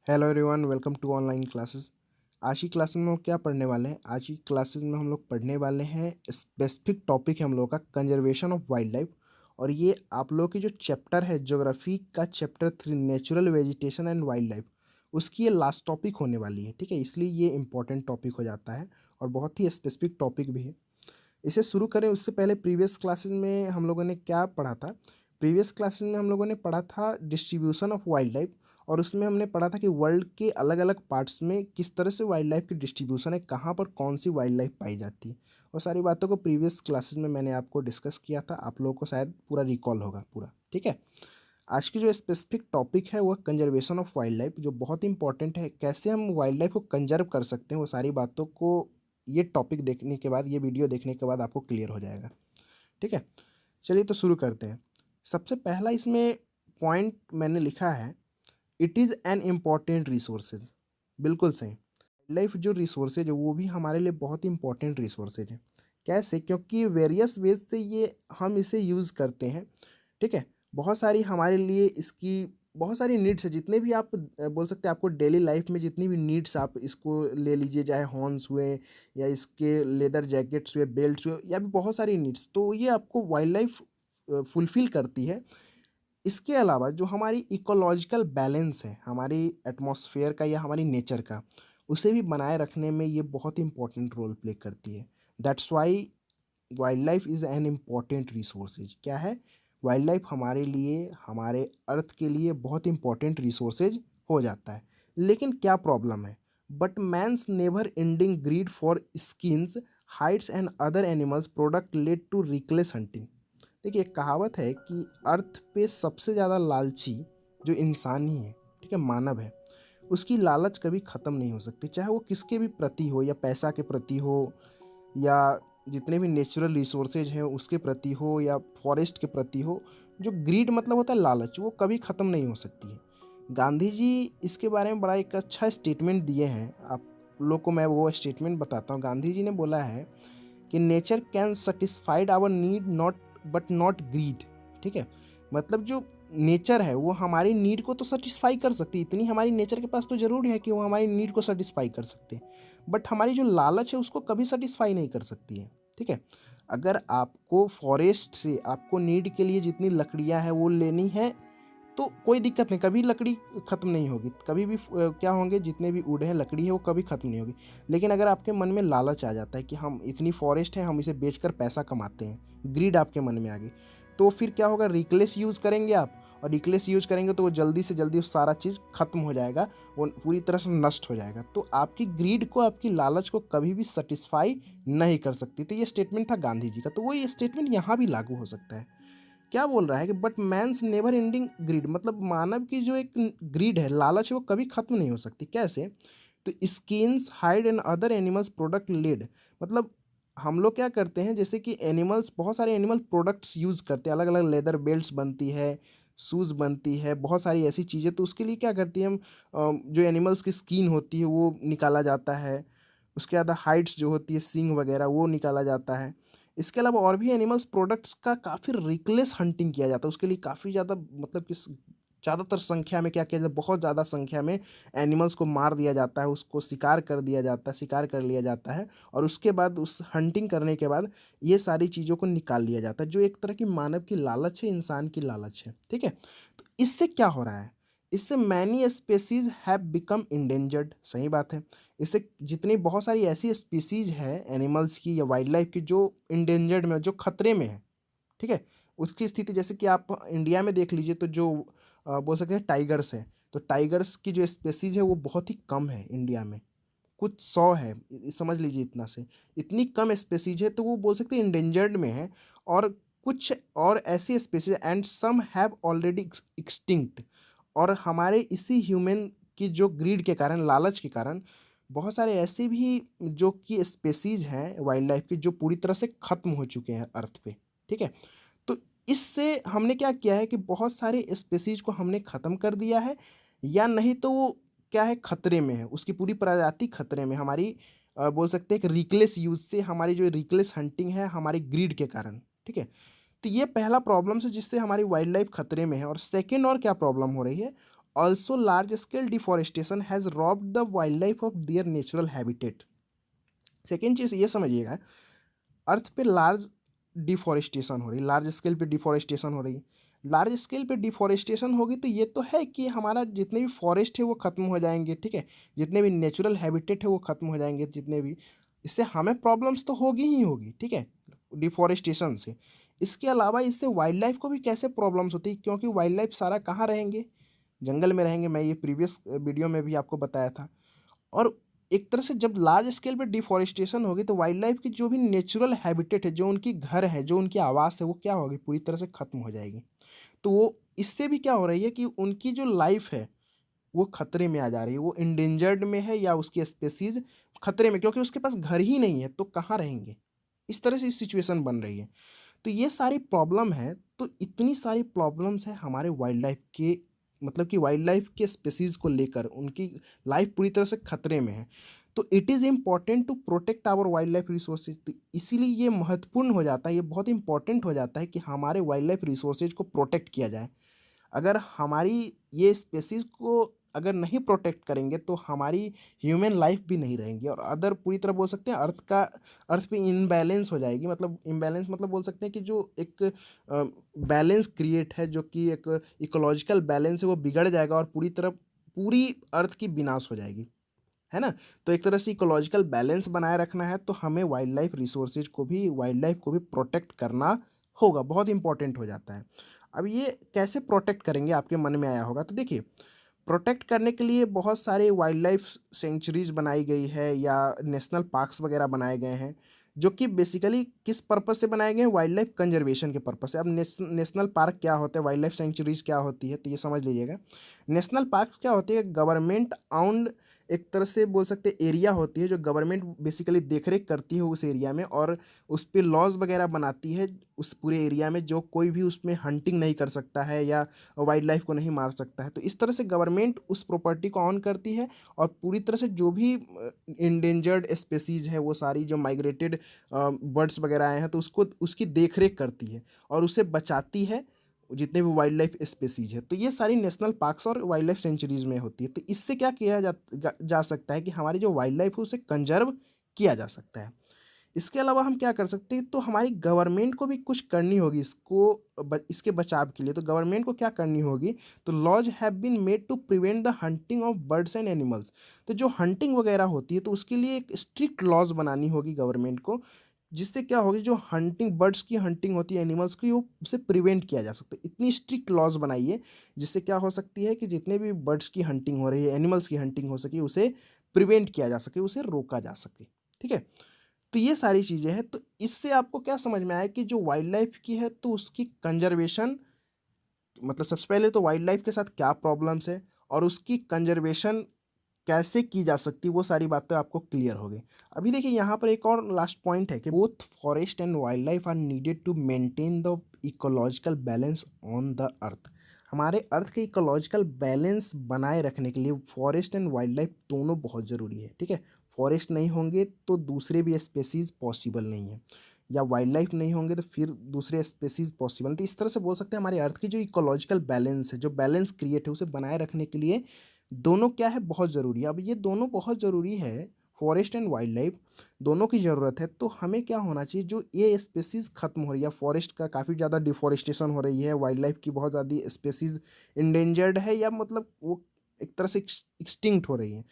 Hello everyone, welcome to online classes. आज की class में हम लोग क्या पढ़ने वाले हैं? आज की क्लासेस में हम लोग पढ़ने वाले हैं स्पेसिफिक टॉपिक है हम लोग का कंजर्वेशन ऑफ वाइल्ड लाइफ। और ये आप लोग की जो चैप्टर है ज्योग्राफी का chapter 3 natural vegetation and wild life, उसकी ये लास्ट टॉपिक होने वाली है। ठीक है, इसलिए ये इंपॉर्टेंट टॉपिक हो जाता है और बहुत ही स्पेसिफिक टॉपिक भी है। इसे शुरू करें उससे पहले प्रीवियस क्लासेस में हम लोगों ने क्या पढ़ा था? प्रीवियस क्लासेस में हम लोगों ने पढ़ा था डिस्ट्रीब्यूशन ऑफ वाइल्ड लाइफ। और उसमें हमने पढ़ा था कि वर्ल्ड के अलग अलग पार्ट्स में किस तरह से वाइल्ड लाइफ की डिस्ट्रीब्यूशन है, कहाँ पर कौन सी वाइल्ड लाइफ पाई जाती है। और सारी बातों को प्रीवियस क्लासेस में मैंने आपको डिस्कस किया था, आप लोगों को शायद पूरा रिकॉल होगा पूरा। ठीक है, आज की जो स्पेसिफिक टॉपिक है वह कंजर्वेशन ऑफ वाइल्ड लाइफ, जो बहुत इंपॉर्टेंट है। कैसे हम वाइल्ड लाइफ को कंजर्व कर सकते हैं, वो सारी बातों को ये टॉपिक देखने के बाद, ये वीडियो देखने के बाद आपको क्लियर हो जाएगा। ठीक है, चलिए तो शुरू करते हैं। सबसे पहला इसमें पॉइंट मैंने लिखा है, it is an important resources. बिल्कुल सही, लाइफ जो रिसोर्सेज है वो भी हमारे लिए बहुत इंपॉर्टेंट रिसोर्सेज है। कैसे? क्योंकि वेरियस वेज से ये हम इसे यूज़ करते हैं। ठीक है, बहुत सारी हमारे लिए इसकी बहुत सारी नीड्स है। जितने भी आप बोल सकते हैं, आपको डेली लाइफ में जितनी भी नीड्स, आप इसको ले लीजिए, चाहे हॉर्न्स हुए या इसके लेदर जैकेट्स हुए, बेल्ट्स हुए, या भी बहुत सारी नीड्स, तो ये आपको वाइल्ड लाइफ फुलफ़िल करती है। इसके अलावा जो हमारी इकोलॉजिकल बैलेंस है, हमारी एटमॉस्फेयर का या हमारी नेचर का, उसे भी बनाए रखने में ये बहुत इंपॉर्टेंट रोल प्ले करती है। That's why wild life is an important resources. क्या है? वाइल्ड लाइफ हमारे लिए, हमारे अर्थ के लिए बहुत इंपॉर्टेंट रिसोर्सेज हो जाता है। लेकिन क्या प्रॉब्लम है? But man's never ending greed for skins, hides and other animals product led to reckless hunting. देखिए, एक कहावत है कि अर्थ पे सबसे ज़्यादा लालची जो इंसान ही है, ठीक है, मानव है। उसकी लालच कभी ख़त्म नहीं हो सकती, चाहे वो किसके भी प्रति हो, या पैसा के प्रति हो, या जितने भी नेचुरल रिसोर्सेज हैं उसके प्रति हो, या फॉरेस्ट के प्रति हो। जो ग्रीड मतलब होता है लालच, वो कभी ख़त्म नहीं हो सकती है। गांधी जी इसके बारे में बड़ा एक अच्छा स्टेटमेंट दिए हैं, आप लोग को मैं वो स्टेटमेंट बताता हूँ। गांधी जी ने बोला है कि nature can satisfied our need not, but not greed. ठीक है, मतलब जो नेचर है वो हमारी नीड को तो सेटिस्फाई कर सकती है, इतनी हमारी नेचर के पास तो जरूर है कि वो हमारी नीड को सेटिस्फाई कर सकते हैं, बट हमारी जो लालच है उसको कभी सेटिस्फाई नहीं कर सकती है। ठीक है, अगर आपको फॉरेस्ट से आपको नीड के लिए जितनी लकड़ियां हैं वो लेनी है, तो कोई दिक्कत नहीं, कभी लकड़ी ख़त्म नहीं होगी, कभी भी क्या होंगे, जितने भी वुड हैं, लकड़ी है, वो कभी ख़त्म नहीं होगी। लेकिन अगर आपके मन में लालच आ जाता है कि हम इतनी फॉरेस्ट है, हम इसे बेचकर पैसा कमाते हैं, ग्रीड आपके मन में आ गई, तो फिर क्या होगा, रिकलेस यूज़ करेंगे आप। और रिकलेस यूज़ करेंगे तो वो जल्दी से जल्दी वो सारा चीज़ ख़त्म हो जाएगा, वो पूरी तरह से नष्ट हो जाएगा। तो आपकी ग्रीड को, आपकी लालच को कभी भी सेटिस्फाई नहीं कर सकती। तो ये स्टेटमेंट था गांधी जी का, तो वो ये स्टेटमेंट यहाँ भी लागू हो सकता है। क्या बोल रहा है कि but man's never ending greed, मतलब मानव की जो एक ग्रीड है, लालच है, वो कभी खत्म नहीं हो सकती। कैसे? तो skins, hide and other animals product led, मतलब हम लोग क्या करते हैं, जैसे कि एनिमल्स, बहुत सारे एनिमल प्रोडक्ट्स यूज़ करते हैं, अलग अलग लेदर बेल्ट्स बनती है, शूज़ बनती है, बहुत सारी ऐसी चीज़ें। तो उसके लिए क्या करती है हम, जो एनिमल्स की स्किन होती है वो निकाला जाता है। उसके बाद हाइड्स जो होती है, सींग वगैरह, वो निकाला जाता है। इसके अलावा और भी एनिमल्स प्रोडक्ट्स का काफ़ी रिकलेस हंटिंग किया जाता है। उसके लिए काफ़ी ज़्यादा, मतलब कि ज़्यादातर संख्या में क्या किया जाता है, बहुत ज़्यादा संख्या में एनिमल्स को मार दिया जाता है, उसको शिकार कर दिया जाता है, शिकार कर लिया जाता है। और उसके बाद उस हंटिंग करने के बाद ये सारी चीज़ों को निकाल लिया जाता है, जो एक तरह की मानव की लालच है, इंसान की लालच है। ठीक है, तो इससे क्या हो रहा है? इससे many species have become endangered. सही बात है, इससे जितनी बहुत सारी ऐसी स्पीसीज है एनिमल्स की या वाइल्ड लाइफ की जो इंडेंजर्ड में, जो खतरे में है। ठीक है, उसकी स्थिति, जैसे कि आप इंडिया में देख लीजिए, तो जो बोल सकते हैं टाइगर्स है, तो टाइगर्स की जो स्पेसीज है वो बहुत ही कम है इंडिया में, कुछ 100 है, समझ लीजिए इतना से, इतनी कम स्पेसीज है, तो वो बोल सकते हैं इंडेंजर्ड में है। और कुछ और ऐसी species, and some have already extinct. और हमारे इसी ह्यूमन की जो ग्रीड के कारण, लालच के कारण, बहुत सारे ऐसे भी जो कि स्पेसीज हैं वाइल्ड लाइफ की, जो पूरी तरह से ख़त्म हो चुके हैं अर्थ पे। ठीक है, तो इससे हमने क्या किया है कि बहुत सारे स्पेसीज को हमने ख़त्म कर दिया है, या नहीं तो वो क्या है, खतरे में है, उसकी पूरी प्रजाति खतरे में, हमारी बोल सकते हैं कि रिकलेस यूज से, हमारी जो रिकलेस हंटिंग है, हमारी ग्रीड के कारण। ठीक है, तो ये पहला प्रॉब्लम है जिससे हमारी वाइल्ड लाइफ खतरे में है। और सेकेंड और क्या प्रॉब्लम हो रही है, also large scale deforestation has robbed the wildlife of their natural habitat. Second चीज़ ये समझिएगा, अर्थ पे लार्ज डिफॉरेस्टेशन हो रही, लार्ज स्केल पे डिफॉरेस्टेशन हो रही। लार्ज स्केल पे डिफॉरेस्टेशन होगी तो ये तो है कि हमारा जितने भी फॉरेस्ट है वो ख़त्म हो जाएंगे, ठीक है, जितने भी नेचुरल हैबिटेट है वो ख़त्म हो जाएंगे, जितने भी, इससे हमें प्रॉब्लम्स तो होगी ही होगी, ठीक है, डिफॉरेस्टेशन से। इसके अलावा इससे वाइल्ड लाइफ को भी कैसे प्रॉब्लम्स होती है, क्योंकि वाइल्ड लाइफ सारा कहाँ रहेंगे, जंगल में रहेंगे। मैं ये प्रीवियस वीडियो में भी आपको बताया था। और एक तरह से जब लार्ज स्केल पे डिफॉरेस्टेशन होगी तो वाइल्ड लाइफ की जो भी नेचुरल हैबिटेट है, जो उनकी घर है, जो उनकी आवास है, वो क्या होगी, पूरी तरह से खत्म हो जाएगी। तो वो इससे भी क्या हो रही है कि उनकी जो लाइफ है वो खतरे में आ जा रही है, वो इंडेंजर्ड में है, या उसकी स्पेसीज खतरे में, क्योंकि उसके पास घर ही नहीं है तो कहाँ रहेंगे। इस तरह से सिचुएशन बन रही है। तो ये सारी प्रॉब्लम है। तो इतनी सारी प्रॉब्लम्स है हमारे वाइल्ड लाइफ के, मतलब कि वाइल्ड लाइफ के स्पेसीज़ को लेकर, उनकी लाइफ पूरी तरह से खतरे में है। तो it is important to protect our wild life resources. तो इसीलिए ये महत्वपूर्ण हो जाता है, ये बहुत इंपॉर्टेंट हो जाता है कि हमारे वाइल्ड लाइफ रिसोर्सेज को प्रोटेक्ट किया जाए। अगर हमारी ये स्पेसीज़ को अगर नहीं प्रोटेक्ट करेंगे तो हमारी ह्यूमन लाइफ भी नहीं रहेंगी, और अदर पूरी तरह बोल सकते हैं अर्थ पे इनबैलेंस हो जाएगी। मतलब इम्बैलेंस मतलब बोल सकते हैं कि जो एक बैलेंस क्रिएट है, जो कि एक इकोलॉजिकल बैलेंस है, वो बिगड़ जाएगा और पूरी अर्थ की विनाश हो जाएगी, है ना। तो एक तरह से इकोलॉजिकल बैलेंस बनाए रखना है तो हमें वाइल्ड लाइफ रिसोर्सेज को भी, वाइल्ड लाइफ को भी प्रोटेक्ट करना होगा, बहुत इंपॉर्टेंट हो जाता है। अब ये कैसे प्रोटेक्ट करेंगे, आपके मन में आया होगा। तो देखिए, प्रोटेक्ट करने के लिए बहुत सारे वाइल्ड लाइफ सेंचुरीज बनाई गई है या नेशनल पार्क्स वगैरह बनाए गए हैं, जो कि बेसिकली किस पर्पस से बनाए गए हैं, वाइल्ड लाइफ कंजर्वेशन के पर्पस से। अब नेशनल पार्क क्या होते हैं, वाइल्ड लाइफ सेंचुरीज क्या होती है, तो ये समझ लीजिएगा। नेशनल पार्क क्या होती है, गवर्नमेंट आउंड एक तरह से बोल सकते हैं एरिया होती है, जो गवर्नमेंट बेसिकली देखरेख करती है उस एरिया में, और उस पर लॉज वगैरह बनाती है उस पूरे एरिया में, जो कोई भी उसमें हंटिंग नहीं कर सकता है या वाइल्ड लाइफ को नहीं मार सकता है। तो इस तरह से गवर्नमेंट उस प्रॉपर्टी को ऑन करती है, और पूरी तरह से जो भी इंडेंजर्ड स्पेसीज है, वो सारी जो माइग्रेटेड बर्ड्स वगैरह आए हैं, तो उसको उसकी देखरेख करती है और उसे बचाती है, जितने भी वाइल्ड लाइफ स्पेसीज है। तो ये सारी नेशनल पार्क्स और वाइल्ड लाइफ सेंचुरीज में होती है। तो इससे क्या किया जा सकता है कि हमारी जो वाइल्ड लाइफ है उसे कंजर्व किया जा सकता है। इसके अलावा हम क्या कर सकते हैं, तो हमारी गवर्नमेंट को भी कुछ करनी होगी इसके बचाव के लिए। तो गवर्नमेंट को क्या करनी होगी, तो laws have been made to prevent the hunting of birds and animals. तो जो हंटिंग वगैरह होती है तो उसके लिए एक स्ट्रिक्ट लॉज बनानी होगी गवर्नमेंट को, जिससे क्या होगी, जो हंटिंग बर्ड्स की हंटिंग होती है, एनिमल्स की, वो उसे प्रिवेंट किया जा सकता है। इतनी स्ट्रिक्ट लॉज बनाइए जिससे क्या हो सकती है कि जितने भी बर्ड्स की हंटिंग हो रही है, एनिमल्स की हंटिंग हो सके, उसे प्रिवेंट किया जा सके, उसे रोका जा सके, ठीक है। तो ये सारी चीज़ें हैं। तो इससे आपको क्या समझ में आया कि जो वाइल्ड लाइफ की है तो उसकी कंजर्वेशन, मतलब सबसे पहले तो वाइल्ड लाइफ के साथ क्या प्रॉब्लम्स है और उसकी कंजर्वेशन कैसे की जा सकती है, वो सारी बातें आपको क्लियर हो गई। अभी देखिए यहाँ पर एक और लास्ट पॉइंट है कि both forest and wild life are needed to maintain the ecological balance on the earth. हमारे अर्थ के इकोलॉजिकल बैलेंस बनाए रखने के लिए फॉरेस्ट एंड वाइल्ड लाइफ दोनों बहुत ज़रूरी है, ठीक है। फॉरेस्ट नहीं होंगे तो दूसरे भी स्पेसीज़ पॉसिबल नहीं है, या वाइल्ड लाइफ नहीं होंगे तो फिर दूसरे स्पेसीज़ पॉसिबल। तो इस तरह से बोल सकते हैं हमारे अर्थ की जो इकोलॉजिकल बैलेंस है, जो बैलेंस क्रिएट है, उसे बनाए रखने के लिए दोनों क्या है, बहुत ज़रूरी है। अब ये दोनों बहुत ज़रूरी है, फॉरेस्ट एंड वाइल्ड लाइफ दोनों की ज़रूरत है। तो हमें क्या होना चाहिए, जो ये स्पेसीज़ ख़त्म हो रही है, फॉरेस्ट का काफ़ी ज़्यादा डिफॉरेस्टेशन हो रही है, वाइल्ड लाइफ की बहुत ज़्यादा स्पेसीज़ इंडेंजर्ड है, या मतलब वो एक तरह से एक्सटिंक्ट हो रही है।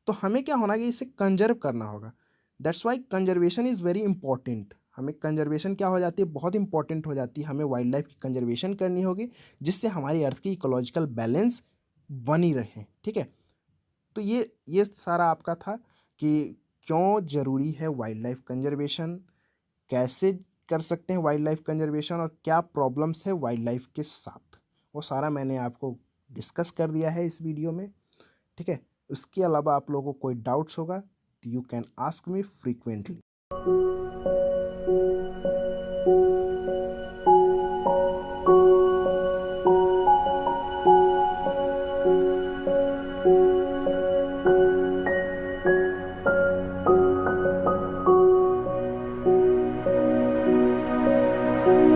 तो हमें क्या होना कि इसे कंजर्व करना होगा। That's why conservation is very important. हमें कंजर्वेशन क्या हो जाती है, बहुत इंपॉर्टेंट हो जाती है। हमें वाइल्ड लाइफ की कंजर्वेशन करनी होगी जिससे हमारी अर्थ की इकोलॉजिकल बैलेंस बनी रहे, ठीक है। तो ये सारा आपका था कि क्यों ज़रूरी है वाइल्ड लाइफ कंजर्वेशन, कैसे कर सकते हैं वाइल्ड लाइफ कंजर्वेशन, और क्या प्रॉब्लम्स है वाइल्ड लाइफ के साथ, वो सारा मैंने आपको डिस्कस कर दिया है इस वीडियो में, ठीक है। उसके अलावा आप लोगों को कोई डाउट्स होगा तो you can ask me frequently.